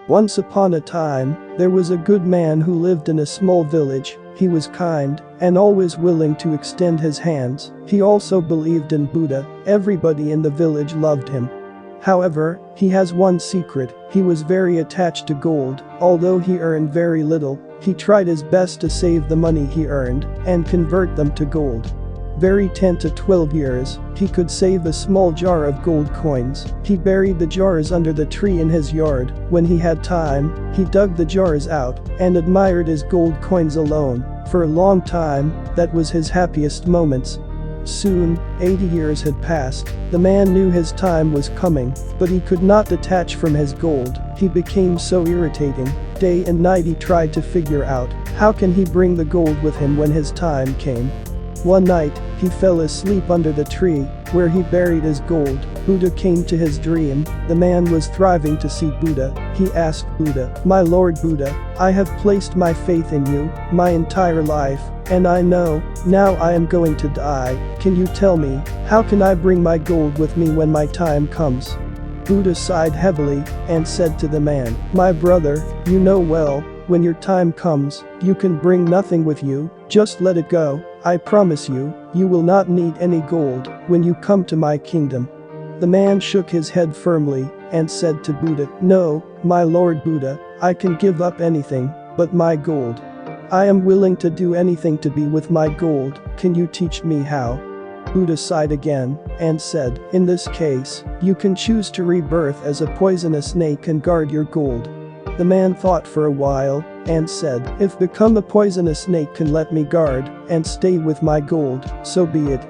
Once upon a time, there was a good man who lived in a small village. He was kind and always willing to extend his hands. He also believed in Buddha. Everybody in the village loved him. However, he has one secret: he was very attached to gold. Although he earned very little, he tried his best to save the money he earned and convert them to gold. Very 10 to 12 years, he could save a small jar of gold coins. He buried the jars under the tree in his yard. When he had time, he dug the jars out and admired his gold coins alone. For a long time, that was his happiest moments. Soon, 80 years had passed. The man knew his time was coming, but he could not detach from his gold. He became so irritating. Day and night he tried to figure out how can he bring the gold with him when his time came. One night, he fell asleep under the tree where he buried his gold. Buddha came to his dream. The man was thriving to see Buddha. He asked Buddha, "My Lord Buddha, I have placed my faith in you my entire life, and I know now I am going to die. Can you tell me, how can I bring my gold with me when my time comes?" Buddha sighed heavily and said to the man, "My brother, you know well, when your time comes, you can bring nothing with you. Just let it go. I promise you, you will not need any gold when you come to my kingdom." The man shook his head firmly and said to Buddha, "No, my Lord Buddha, I can give up anything but my gold. I am willing to do anything to be with my gold. Can you teach me how?" Buddha sighed again and said, "In this case, you can choose to rebirth as a poisonous snake and guard your gold." The man thought for a while and said, "If become a poisonous snake can let me guard and stay with my gold, so be it."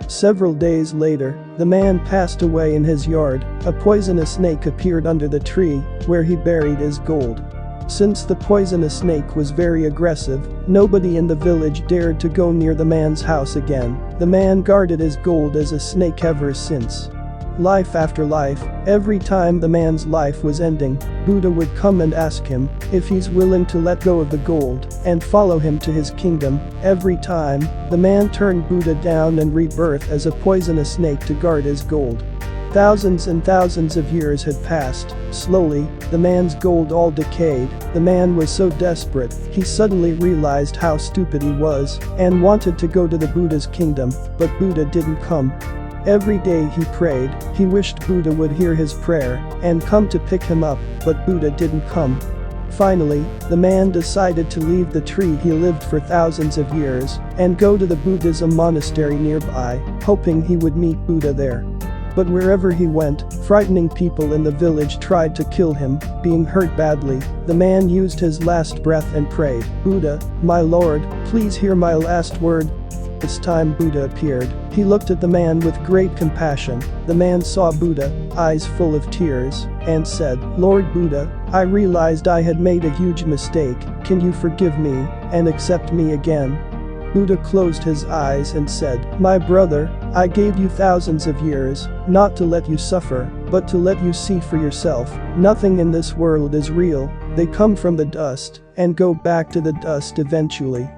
Several days later, the man passed away in his yard. A poisonous snake appeared under the tree where he buried his gold. Since the poisonous snake was very aggressive, nobody in the village dared to go near the man's house again. The man guarded his gold as a snake ever since. Life after life, every time the man's life was ending, Buddha would come and ask him if he's willing to let go of the gold and follow him to his kingdom. Every time, the man turned Buddha down and rebirthed as a poisonous snake to guard his gold. Thousands and thousands of years had passed. Slowly, the man's gold all decayed. The man was so desperate, he suddenly realized how stupid he was and wanted to go to the Buddha's kingdom, but Buddha didn't come. Every day he prayed. He wished Buddha would hear his prayer and come to pick him up, but Buddha didn't come. Finally, the man decided to leave the tree he lived for thousands of years and go to the Buddhism monastery nearby, hoping he would meet Buddha there. But wherever he went, frightening people in the village tried to kill him. Being hurt badly, the man used his last breath and prayed, "Buddha, my Lord, please hear my last word." This time Buddha appeared. He looked at the man with great compassion. The man saw Buddha, eyes full of tears, and said, "Lord Buddha, I realized I had made a huge mistake. Can you forgive me and accept me again?" Buddha closed his eyes and said, "My brother, I gave you thousands of years, not to let you suffer, but to let you see for yourself. Nothing in this world is real. They come from the dust and go back to the dust eventually.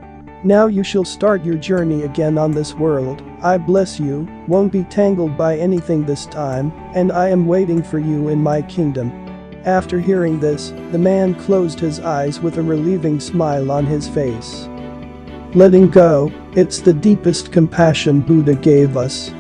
Now you shall start your journey again on this world. I bless you, won't be tangled by anything this time, and I am waiting for you in my kingdom." After hearing this, the man closed his eyes with a relieving smile on his face. Letting go, it's the deepest compassion Buddha gave us.